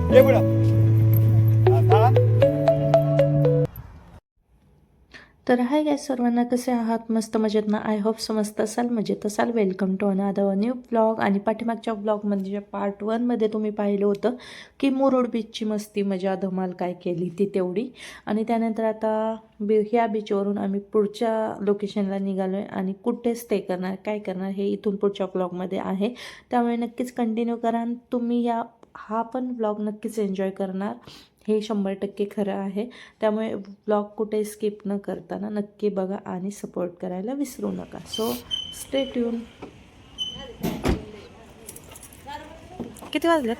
तर hi guys, सर्वांना कसे आहात? मस्त मजेत ना? आय होप सो मस्त असाल, मजेत असाल. Welcome to another new blog. आणि पाठीमागच्या ब्लॉगमध्ये पार्ट 1मध्ये तुम्ही पाहिलं होतं की मुरुड बीचची मस्ती मजा धमाल काय केली ती तेवढी. आणि त्यानंतर आता ह्या बीचवरून आम्ही पुढच्या लोकेशनला निघालो आहे आणि कुठे स्टे करणार, काय करणार हे इथून पुढच्या ब्लॉगमध्ये आहे. त्यामुळे नक्कीच कंटिन्यू करा. तुम्ही हा पण ब्लॉग नक्कीच एन्जॉय करणार, हे 100% खरं आहे. त्यामुळे ब्लॉग कुठे स्किप न करताना नक्की बघा आणि सपोर्ट करायला विसरू नका. So stay tune. किती वाजले?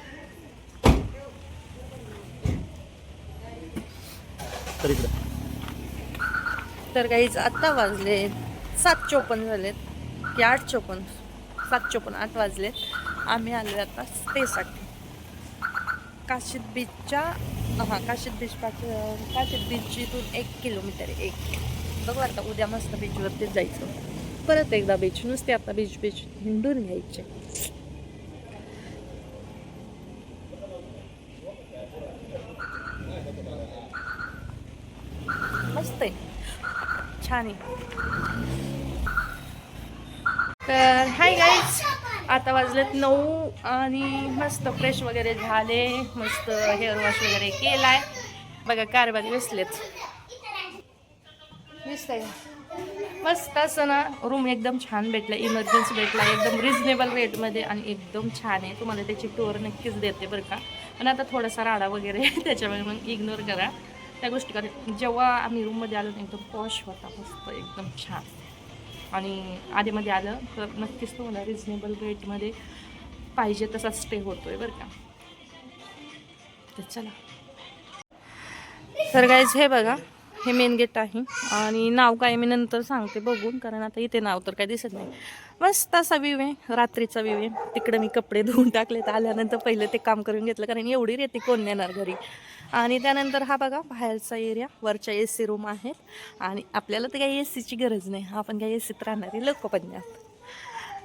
तर काहीच आत्ता वाजले 7:54 झालेत की 8:54, 7:54, 8 वाजलेत. आम्ही आलो आता स्टेसाठी काशीद बीचच्या. काशीद बीच इथून 1 किलोमीटर आहे. बघू आता उद्या मस्त बीचवरतीच जायचं. परत एकदा बीच, नुसते आता बीच हिंडून घ्यायचे. मस्त आहे, छान आहे. तर हाय गाईज, आता वाजलेत 9 आणि मस्त फ्रेश वगैरे झाले, मस्त हेअर वॉश वगैरे केलाय. बघा कारभारी बसलेत, दिसतंय मस्त असं ना. रूम एकदम छान भेटला, इमर्जन्सी भेटला, एकदम रिजनेबल रेटमध्ये आणि एकदम छान आहे. तुम्हाला त्याची टूर नक्कीच देते बरं का. पण आता थोडासा राडा वगैरे त्याच्यामुळे मग इग्नोर करा त्या गोष्टी. कारण जेव्हा आम्ही रूममध्ये आलो ना एकदम पॉश होता, मस्त एकदम छान. आणि आधीमध्ये आलं तर नक्कीच तुम्हाला रिजनेबल रेटमध्ये पाहिजे तसा स्टे होतोय बरं का. तर चला. तर गाईज हे बघा, हे मेन गेट आहे आणि नाव काय मी नंतर सांगते बघून, कारण आता इथे नाव तर काय दिसत नाही. मस्त असा व्ह्यू आहे, रात्रीचा व्ह्यू आहे. तिकडे मी कपडे धुवून टाकले, तर आल्यानंतर पहिलं ते काम करून घेतलं, कारण एवढी रेती कोण नेणार घरी. आणि त्यानंतर हा बघा बाहेरचा एरिया, वरच्या AC रूम आहेत. आणि आपल्याला तर काही ACची गरज नाही, आपण काही ACत राहणारी लोक पण नाही.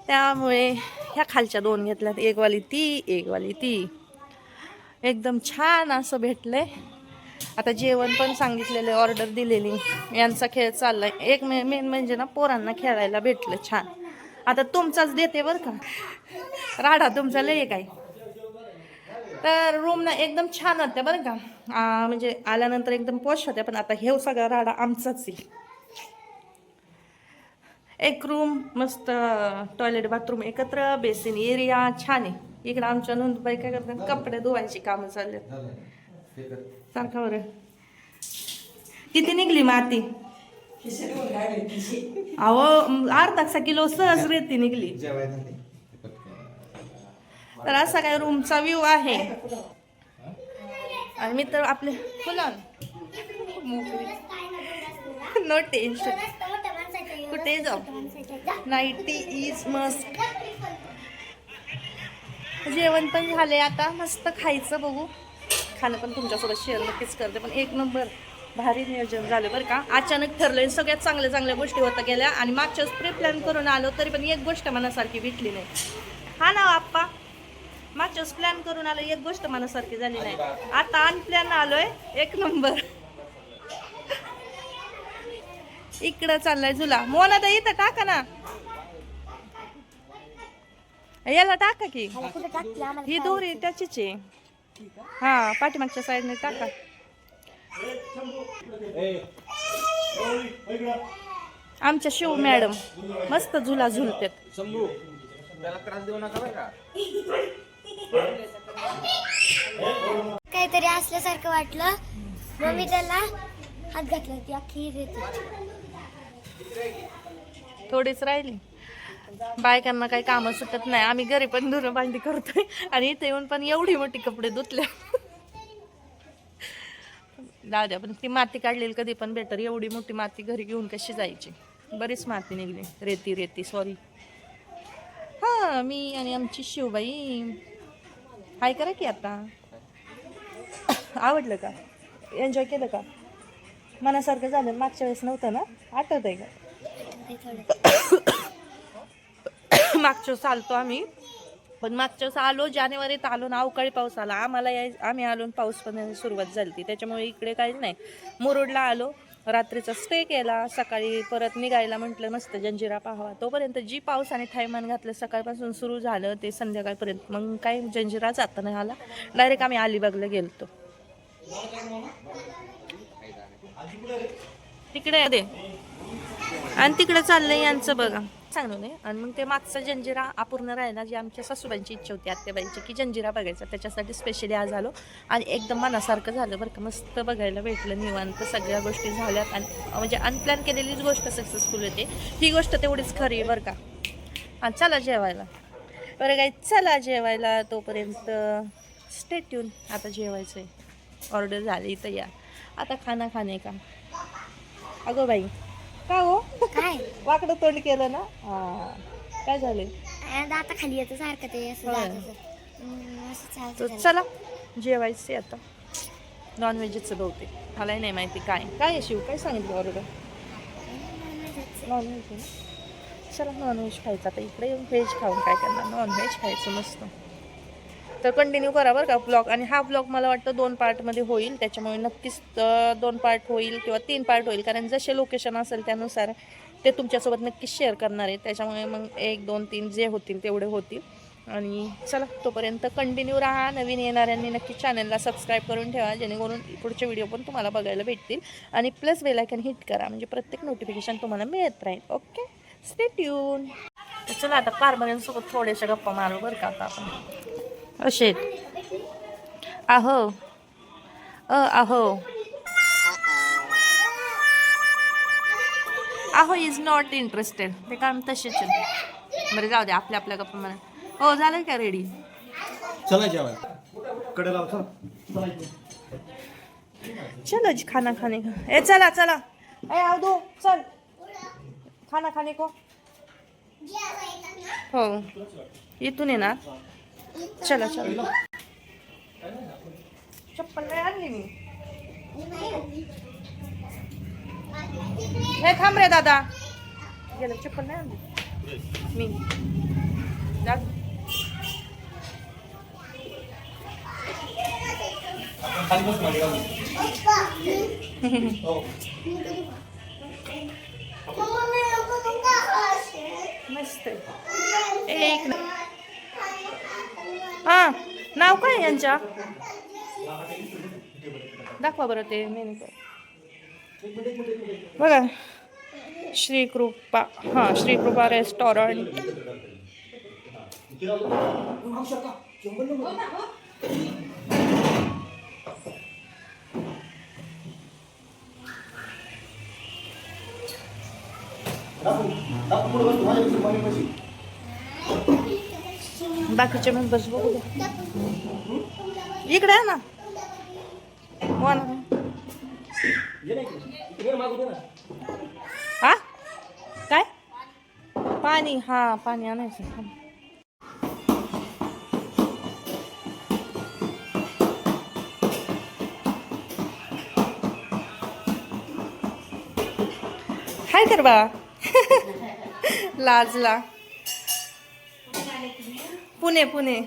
त्यामुळे ह्या खालच्या 2 घेतल्यात, एक वाली ती. एकदम छान असं भेटलंय. आता जेवण पण सांगितलेलं, ऑर्डर दिलेली. यांचा खेळ चाललाय. एक मेन म्हणजे ना, पोरांना खेळायला भेटलं छान. आता तुमचाच देते बरं का, राडा तुमचा लय काय. तर रूम ना एकदम छान होत्या बरं का. म्हणजे आल्यानंतर एकदम पॉश होत्या, पण आता हे सगळा राडा आमचाच आहे. एक रूम मस्त, टॉयलेट बाथरूम एकत्र, बेसिन एरिया छान आहे. इकडं आमच्या नंदुबाई काय करतात, कपडे धुवायची कामं चालले. सारखा बरं किती निघली माती? अहो अर्धा किलो सहज रेती निघली. तर असा काय रूमचा व्ह्यू आहे. आणि मी तर आपले फुलं नो टेन्शन, कुठे जाऊ. Nightie is must. जेवण पण झाले, आता मस्त खायचं. बघू, खाणं पण तुमच्यासोबत शेअर नक्कीच करते. पण एक नंबर भारी नियोजन झालं बरं का. अचानक ठरलंय, सगळ्यात चांगल्या गोष्टी होता गेल्या. आणि मागच्याच प्री प्लॅन करून आलो, तरी पण एक गोष्ट मनासारखी भेटली नाही. हा ना आप्पा, मागच्याच प्लॅन करून आलो, एक गोष्ट मनासारखी झाली नाही. आता अनप्लॅन आलोय, एक नंबर. इकडं चाललाय झुला. मोना तर इथं टाका ना, याला टाका की, ही दोरी त्याचीच आहे. हा, पाठीमागच्या साईडने टाका. आमच्या शिव मॅडम मस्त झुला झुलतात. काहीतरी असल्यासारखं वाटलं, मग मी त्याला हात घातला, ती अख्खी थोडीच राहिली. बायकांना काही कामं सुटत नाही. आम्ही घरी पण धुणं भांडी करतोय आणि इथे येऊन पण एवढी मोठी कपडे धुतले. दाद्या पण ती माती काढलेली कधी पण बेटर. एवढी मोठी माती घरी घेऊन कशी जायची. बरीच माती निघली, रेती सॉरी. हा, मी आणि आमची शिवबाई हाय करा की. आता आवडलं का, एन्जॉय केलं का, मनासारखं झालं? मागच्या वेळेस नव्हतं ना, आठवत आहे का? मागच्या चालतो आम्ही पण मागच्या वेळेस आलो जानेवारीत आलो ना, अवकाळी पाऊस आला आम्हाला आम्ही आलो पाऊस पण सुरुवात झाली ती, त्याच्यामुळे इकडे काहीच नाही. मुरुडला आलो, रात्रीचा स्टे केला, सकाळी परत निघायला म्हटलं मस्त जंजिरा पाहावा. तोपर्यंत जी पाऊस आणि थैमान घातलं सकाळपासून सुरू झालं ते संध्याकाळपर्यंत, मग काय जंजिरा जाता नाही आला, डायरेक्ट आम्ही अलिबागला गेलतो. तिकडे दे आणि तिकडे चाललंय यांचं बघा सांगू नये. आणि मग ते मागचा जंजिरा अपूर्ण राहिला, जी आमच्या सासूबाईंची इच्छा होती आत्याबाईंची की जंजिरा बघायचा, त्याच्यासाठी स्पेशली आज आलो. आणि एकदम मनासारखं झालं बरं का, मस्त बघायला भेटलं, निवांत सगळ्या गोष्टी झाल्यात. आणि म्हणजे अनप्लॅन केलेलीच गोष्ट सक्सेसफुल होते, ही गोष्ट तेवढीच खरी आहे बरं का. आणि चला जेवायला बरं काय, चला जेवायला. तोपर्यंत स्टे ट्यून, आता जेवायचं आहे, ऑर्डर झाली इथं या आता. खाना खाणे का अगो बाई, का हो काय वाकडं तोंड केलं ना, हा काय झालं. आता खाली येतं सारखं ते असं होय. जात असं तर चला जेवायचे आता. नॉनव्हेजचं बहुतेक, मलाही नाही माहिती काय काय आहे. शिव काय सांगितलं ऑर्डर? नॉनव्हेज आहे ना, चला नॉनव्हेज खायचं आता. इकडे येऊन व्हेज खाऊन काय करणार, नॉनव्हेज खायचं मस्त. तर कंटिन्यू करा बरं का ब्लॉग. आणि हा ब्लॉग मला वाटतं 2 पार्टमध्ये होईल, त्याच्यामुळे नक्कीच 2 पार्ट होईल किंवा 3 पार्ट होईल, कारण जसे लोकेशन असेल त्यानुसार ते तुमच्यासोबत नक्कीच शेअर करणार आहे. त्याच्यामुळे मग 1, 2, 3 जे होतील तेवढे होतील. आणि चला तोपर्यंत कंटिन्यू राहा. नवीन येणाऱ्यांनी नक्की चॅनलला सबस्क्राईब करून ठेवा, जेणेकरून पुढचे व्हिडिओ पण तुम्हाला बघायला भेटतील. आणि प्लस बेल आयकॉन हिट करा, म्हणजे प्रत्येक नोटिफिकेशन तुम्हाला मिळत राहील. Okay, stay tune. चला आता कारमॅनसोबत थोडेसे गप्पा मारू बरं का आता आपण. असे आहो आहो आहो इज नॉट इंटरेस्टेड, ते काम तसेच आहे. बरं जाऊ दे, आपल्या आपल्या गप्पा म्हणा. हो झालं का रेडी? चला जेवाय कडे लाव. चलो जी खाना खाने का. ए चला चला, ए आओ दो चल खाना खाने को. हो इथून येणार. चला चला, चप्पल नाही आणली मी. हे थांब रे दादा, गेलं चप्पल नाही आणली मी. जा. मस्त एक. हा नाव काय यांच्या, दाखवा बरं ते मेनू बघा. श्रीकृपा, हां श्रीकृपा रेस्टॉरंट. बाकीचे मेंबर्स बघू द्या. इकडे आहे ना हा काय पाणी, हा पाणी आणायचं. हाय कर बा लाजला. पुणे पुणे.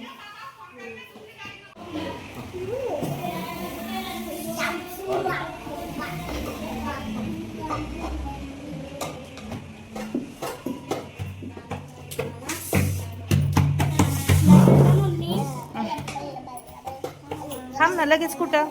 थांब ना लगेच कुठं.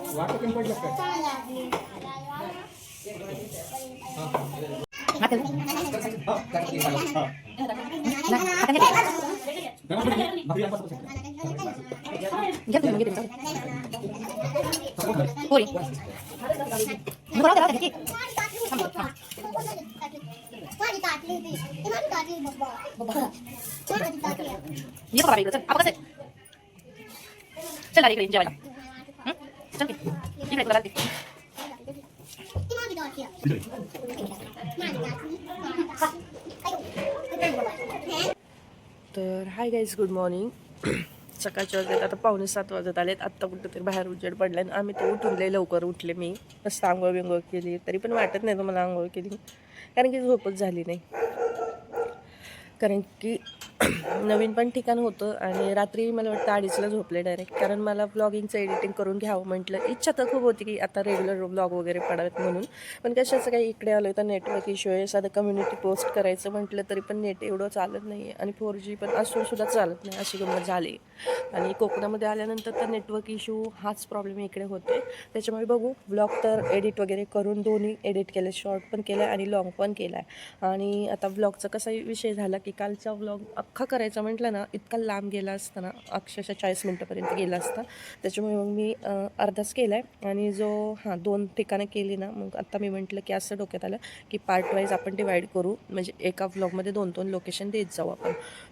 चल इकडे जेवायला. चल इकडे तुला घालते. तर हाय गाईज, गुड मॉर्निंग. सकाळच्या वाजत आता 6:45 वाजत आलेत. आत्ता कुठं तरी बाहेर उजेड पडलाय. आम्ही तर उठून लय लवकर उठले. मी मस्त आंघोळ बिंघोळ केली, तरी पण वाटत नाही तुम्हाला आंघोळ केली, कारण की झोपच झाली नाही. कारण की नवीन पण ठिकाण होतं आणि रात्री मला वाटतं 2:30ला झोपले डायरेक्ट, कारण मला ब्लॉगिंगचं एडिटिंग करून घ्यावं म्हटलं. इच्छा तर खूप होती की आता रेग्युलर ब्लॉग वगैरे पडावेत म्हणून, पण कशाचं काही इकडे आलो तर नेटवर्क इश्यू आहे. साधं कम्युनिटी पोस्ट करायचं म्हटलं तरी पण नेट एवढं चालत नाही आहे आणि 4G पण असूनसुद्धा चालत नाही, अशी गंमत झाली. आणि कोकणामध्ये आल्यानंतर तर नेटवर्क इश्यू हाच प्रॉब्लेम इकडे होते. त्याच्यामुळे बघू, ब्लॉग तर एडिट वगैरे करून दोन्ही एडिट केले, शॉर्ट पण केला आणि लॉंग पण केला आहे. आणि आता ब्लॉगचा कसा विषय झाला की कालचा ब्लॉग अख्खा करायचा म्हटलं ना, इतका लांब गेला असता ना, अक्षरशः 40 मिनटापर्यंत गेला असता. त्याच्यामुळे मग मी अर्धाच केला आहे आणि जो 2 ठिकाणं केली ना, मग आता मी म्हटलं की असं डोक्यात आलं की पार्ट वाईज आपण डिवाईड करू, म्हणजे एका ब्लॉगमध्ये 2-2 लोकेशन देत जाऊ आपण.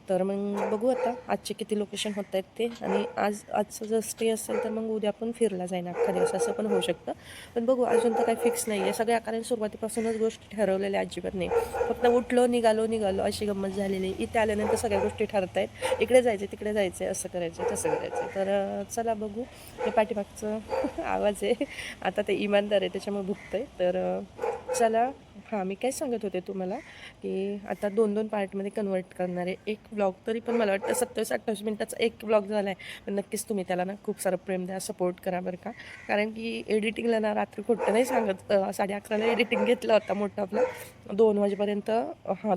तर मग बघू आता आजचे किती लोकेशन होत आहेत ते, आणि आजचं जर स्टे असेल तर मग उद्या पण फिरला जाईन अख्खा दिवस, असं पण होऊ शकतं. पण बघू, अजून तर काही फिक्स नाही आहे सगळ्या, कारण सुरुवातीपासूनच गोष्टी ठरवलेल्या अजिबात नाही. फक्त उठलो, निघालो अशी गंमत झालेली. इथे आल्यानंतर सगळ्या गोष्टी ठरत आहेत, इकडे जायचं तिकडे जायचं, असं करायचं तसं करायचं. तर चला बघू. हे पाठीमागचं आवाज आहे, आता ते इमानदार आहे त्याच्यामुळे भुकतंय. तर चला. मी काय सांगत होते तुम्हाला की आता 2-2 पार्टमध्ये कन्वर्ट करणार आहे एक ब्लॉग. तरी पण मला वाटतं 27-28 मिनटाचा एक ब्लॉग झाला आहे. पण नक्कीच तुम्ही त्याला ना खूप सारं प्रेम द्या, सपोर्ट करा बरं का. कारण की एडिटिंगला ना रात्री खोटं नाही सांगत, 11:30ला एडिटिंग घेतला होता मोठा आपला, 2 वाजेपर्यंत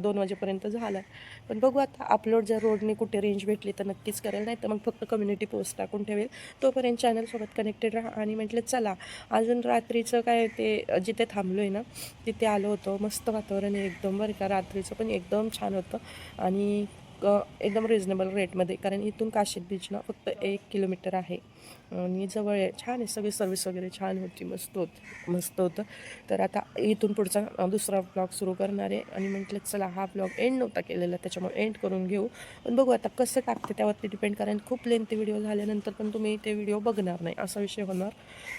2 वाजेपर्यंत झाला. पण बघू आता अपलोड जर रोडने कुठे रेंज भेटली तर नक्कीच करेल, नाही तर मग फक्त कम्युनिटी पोस्ट टाकून ठेवेल. तोपर्यंत चॅनलसोबत कनेक्टेड राहा. आणि म्हटलं चला अजून रात्रीचं काय ते जिथे थांबलो आहे ना तिथे आलो होतो. मस्त वातावरण आहे एकदम बरं का, रात्रीचं पण एकदम छान होतं आणि एकदम रिजनेबल रेटमध्ये, कारण इथून काशीद बीच ना फक्त 1 किलोमीटर आहे आणि जवळ आहे. छान आहे, सगळी सर्विस वगैरे छान होती, मस्त होतं. तर आता इथून पुढचा दुसरा ब्लॉग सुरू करणार आहे आणि म्हटलं चला हा ब्लॉग एंड नव्हता केलेला त्याच्यामुळे एंड करून घेऊ. पण बघू आता कसं टाकते त्यावरती डिपेंड, कारण खूप लेंथी व्हिडिओ झाल्यानंतर पण तुम्ही ते व्हिडिओ बघणार नाही असा विषय होणार.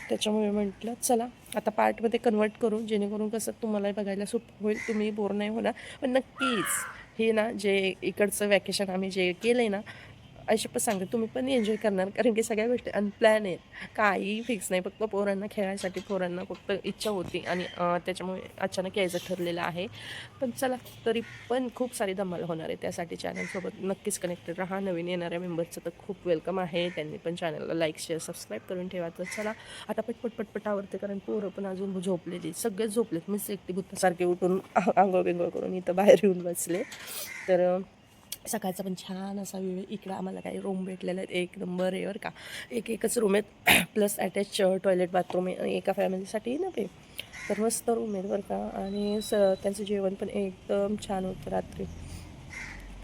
त्याच्यामुळे म्हटलं चला आता पार्टमध्ये कन्वर्ट करू, जेणेकरून कसं तुम्हालाही बघायला सोपं होईल, तुम्ही बोर नाही होणार. पण नक्कीच हे ना जे इकडचं वॅकेशन आम्ही जे केलं आहे ना, अशी पण सांगते तुम्ही पण एन्जॉय करणार, कारण की सगळ्या गोष्टी अनप्लॅन आहेत, काही फिक्स नाही. फक्त पोरांना खेळायसाठी पोरांना फक्त इच्छा होती आणि त्याच्यामुळे अचानक यायचं ठरलेलं आहे. पण चला तरी पण खूप सारी धमाल होणार आहे, त्यासाठी चॅनलसोबत नक्कीच कनेक्टेड राहा. नवीन येणाऱ्या मेंबर्सचं तर खूप वेलकम आहे, त्यांनी पण चॅनलला लाईक शेअर सबस्क्राईब करून ठेवा. तर चला आता पटपट आवडते, कारण पोरं पण अजून झोपलेली, सगळेच झोपलेत. मीच एकटी भुतासारखे उठून आंघोळ बिंघोळ करून इथं बाहेर येऊन बसले. तर सकाळचा पण छान असा वेळ. इकडं आम्हाला काही रूम भेटलेले आहेत, एक नंबर आहे बरं का. एकच रूम आहेत, प्लस अटॅच टॉयलेट बाथरूम आहे एका फॅमिलीसाठी ना ते. तर मस्त रूम आहेत बरं का. आणि त्यांचं जेवण पण एकदम छान होतं रात्री.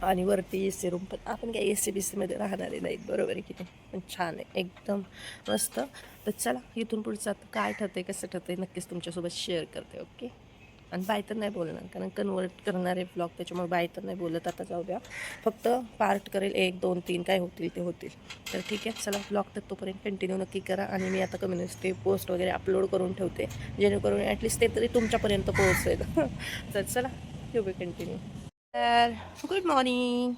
आणि वरती AC रूम पण, आपण काही AC-BCमध्ये राहणारे नाहीत, बरोबर आहे की नाही, पण छान आहे एकदम मस्त. तर चला इथून पुढचं आता काय ठरतं आहे कसं ठरतं आहे नक्कीच तुमच्यासोबत शेअर करते. ओके. आणि बाय तर नाही बोलणार, कारण कन्वर्ट करणार आहे ब्लॉग, त्याच्यामुळे बाय तर नाही बोलत. आता जाऊ द्या, फक्त पार्ट करेल 1, 2, 3 काय होतील ते होतील. तर ठीक आहे चला, ब्लॉग तर तोपर्यंत कंटिन्यू नक्की करा. आणि मी आता कम्युनिटी पोस्ट वगैरे अपलोड करून ठेवते, जेणेकरून ॲटलिस्ट ते तरी तुमच्यापर्यंत पोहोचेल. तर चला ठेवू कंटिन्यू. तर गुड मॉर्निंग.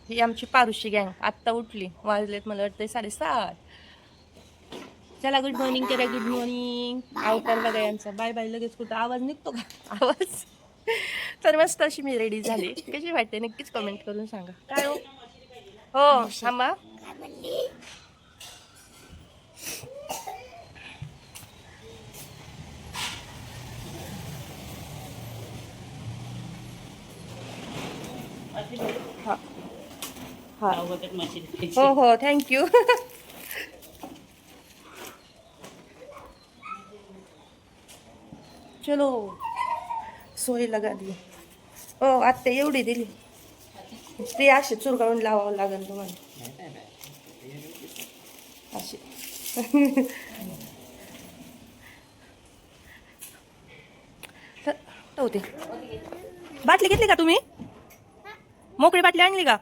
ही आमची पारुशी गँग आत्ता उठली, वाजलेत मला वाटतं 7:30. चला गुड मॉर्निंग करा, गुड मॉर्निंग. अवतार बघा यांचा. Bye bye. लगेच कुठं आवाज निघतो का? आवाज. तर मस्त अशी मी रेडी झाली. कशी वाटते नक्कीच कमेंट करून सांगा. काय हो थांबा. हो थँक्यू. चलो सोय लगा दी. हो आत्ता एवढी दिली, ते अशी चुरगाळून लावावं लागेल तुम्हाला अशी. तर होते. बाटली घेतली का तुम्ही? मोकळी बाटली आणली का?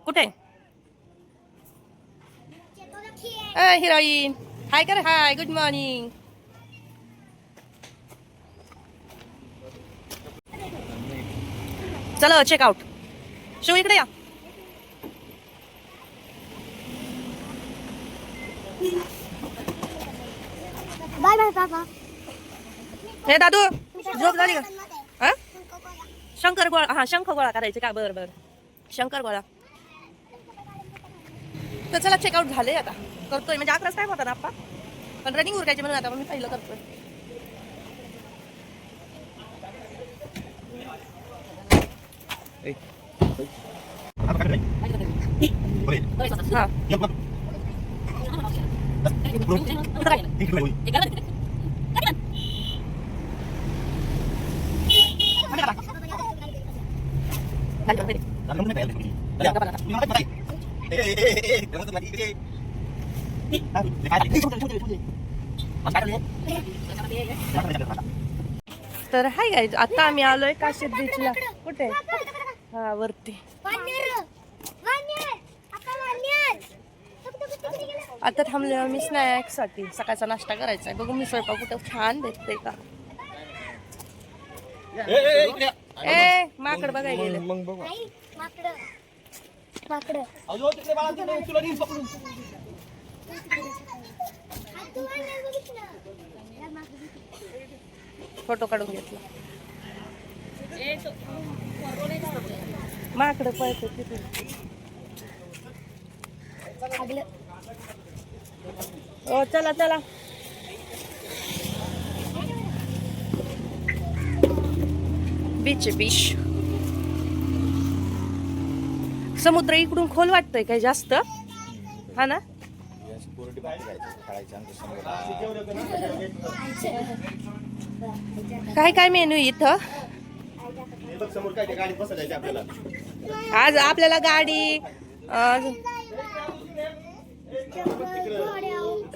कुठे? हिरोईन हाय कर. Hi good morning. चलो चेकआउट. शिव इकडे या. बाय बाय बाबा. हे दादू झोप झाली का? हा शंकर गोळा, हा शंख गोळा करायचे का? बरं शंकर गोळा. तर चला चेकआउट झाले आता, करतोय म्हणजे 11च टाइम होता ना आप्पा, पण रनिंग उरकायची म्हणून आता मी पहिलं करतोय. हा तर हाय गाईज, आता आम्ही आलोय काशीद बीचला. कुठे? हा वरती. आता थांबले आम्ही स्नॅक्स साठी, सकाळचा नाश्ता करायचा आहे. बघू मी स्वयंपाक कुठं छान भेटते का. ए माकड बघायला गेलं. मग बघू. माकडं अयो तिकडे बाळा, तिकडे तुला रील्स पकडून. फोटो काढून घेतला. माकडं पळते तिथे. ओ चला चला. Beach beach. समुद्र इकडून खोल वाटतोय काय जास्त, हा ना? काय काय मेनू इथं समोर काय गाडीत बसायचं आपल्याला. आज? आपल्याला गाडी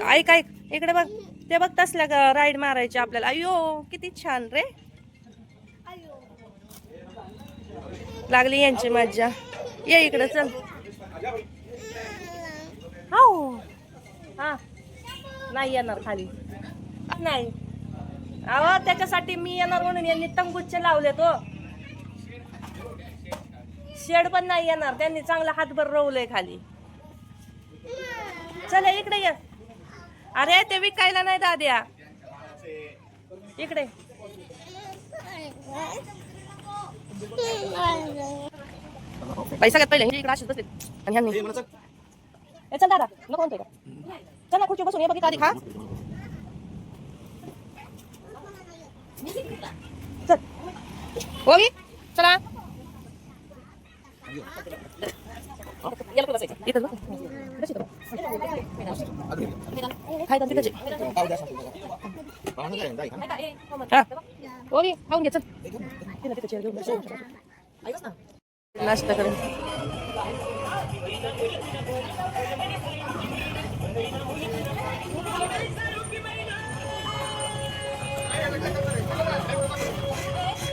ऐक ऐक इकडे बघ, ते बघ तसल्या राईड मारायची आपल्याला. अयो किती छान रे, लागली यांची मज्जा. ये इकडे चल. हो हा नाही येणार खाली, नाही अहो त्याच्यासाठी मी येणार म्हणून यांनी तंबूचे लावले तो. शेड पण नाही येणार, त्यांनी चांगला हातभर रोवलंय खाली. चल इकडे ये. अरे ते विकायला नाही दाद्या, इकडे. पैसा घेत पहिले इकडे असेच बसले आणि ह्यांनी. ए चल दादा, नको म्हणतोय का? चल ना खुर्ची बसून ये बघितलं आधी खा. चल होगी चला. खाऊन घे चल. नाश्ता करेन.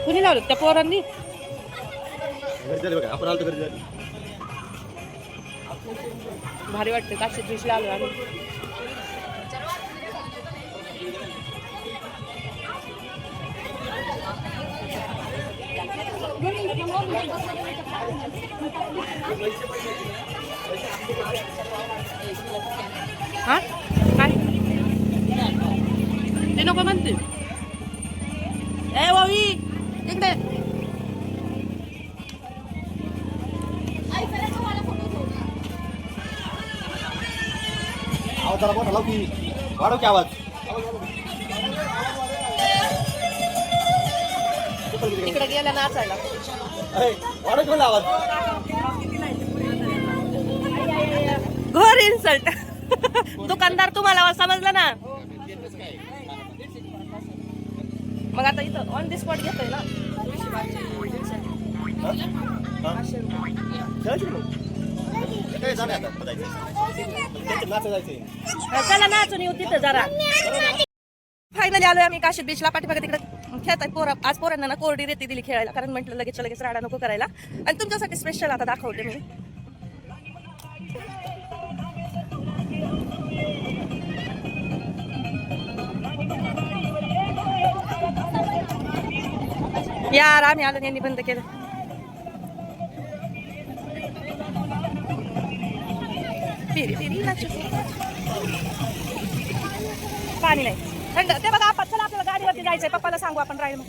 कुणी लावलं त्या पोरांनी? भारी वाटते. काशीद बीचला आलो आम्ही. हा काय ते नको म्हणते. ए वावी इकडे. जरा मोठा लाव की, वाढव की आवाज. इकडे गेल्या नाचायला. वाढव की आवाज. घोर इन्सल्ट. दुकानदार तुम्हाला समजलं ना. मग आता इथं ऑन दी स्पॉट घेतोय ना. चला नाचून येऊ तिथं जरा. फायनली आलोय आम्ही काशीद बीचला. पाठीमागे तिकडे खेळताय पोरं. आज पोरांना ना कोरडी रेती दिली खेळायला, कारण म्हटलं लगेच राडा नको करायला. आणि तुमच्यासाठी स्पेशल आता दाखवते मी. यार आम्ही आलो, यांनी बंद केलं. पाणी नाही थंड. ते बघा आपण, चला आपल्याला गाडीवरती जायचंय. पप्पाला सांगू आपण राईड.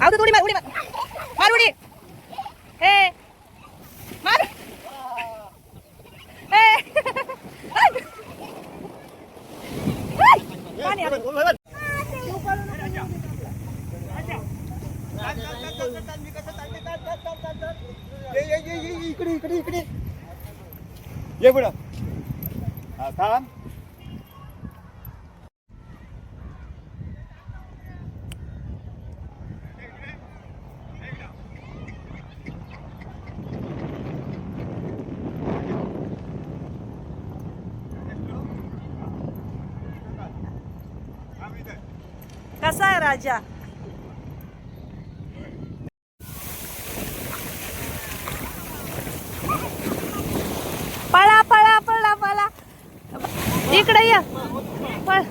आवडत उडी मार उडी मार मार उडी ए मार ए पाणी आलं. इकडे इकडे इकडे ये पुढं. हा, थांब. कसा आहे राजा? पळा पळा पळा पळा इकडे या पळ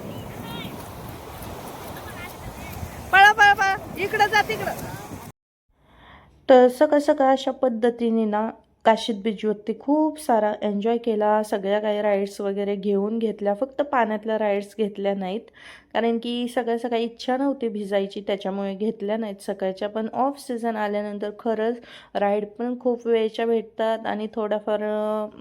पळा पळा पळा इकडं जा तिकडं. तर सकाळ सकाळ अशा पद्धतीने ना काशीद बीचवरती खूप सारा एन्जॉय केला. सगळ्या काही राईड्स वगैरे घेऊन घेतल्या, फक्त पाण्यातल्या राईड्स घेतल्या नाहीत कारण की सकाळ सकाळी इच्छा नव्हती भिजायची, त्याच्यामुळे घेतल्या नाहीत सकाळच्या. पण ऑफ सीझन आल्यानंतर खरंच राईड पण खूप वेळच्या भेटतात आणि थोडाफार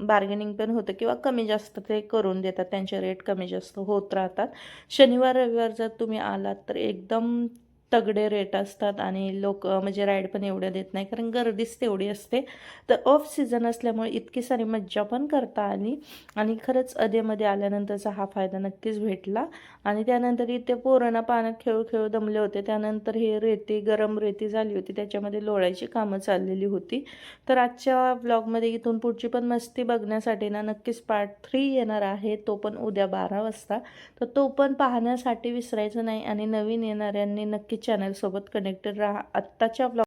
बार्गेनिंग पण होतं किंवा कमी जास्त ते करून देतात, त्यांचे रेट कमी जास्त होत राहतात. शनिवार रविवार जर तुम्ही आलात तर एकदम तगडे रेट असतात आणि लोक म्हणजे राईड पण एवढ्या देत नाही कारण गर्दीच तेवढी असते. तर ऑफ सीझन असल्यामुळे इतकी सारी मज्जा पण करता आली आणि खरंच अधेमध्ये आल्यानंतरचा हा फायदा नक्कीच भेटला. आणि त्यानंतर इथे पोरांना पाण्यात खेळू खेळू दमले होते, त्यानंतर हे रेती गरम रेती झाली होती त्याच्यामध्ये लोळायची कामं चाललेली होती. तर आजच्या ब्लॉगमध्ये इथून पुढची पण मस्ती बघण्यासाठी ना नक्कीच पार्ट 3 येणार आहे, तो पण उद्या 12 वाजता. तर तो पण पाहण्यासाठी विसरायचं नाही आणि नवीन येणाऱ्यांनी नक्की चॅनलसोबत कनेक्टेड राहा. आत्ताच्या ब्लॉग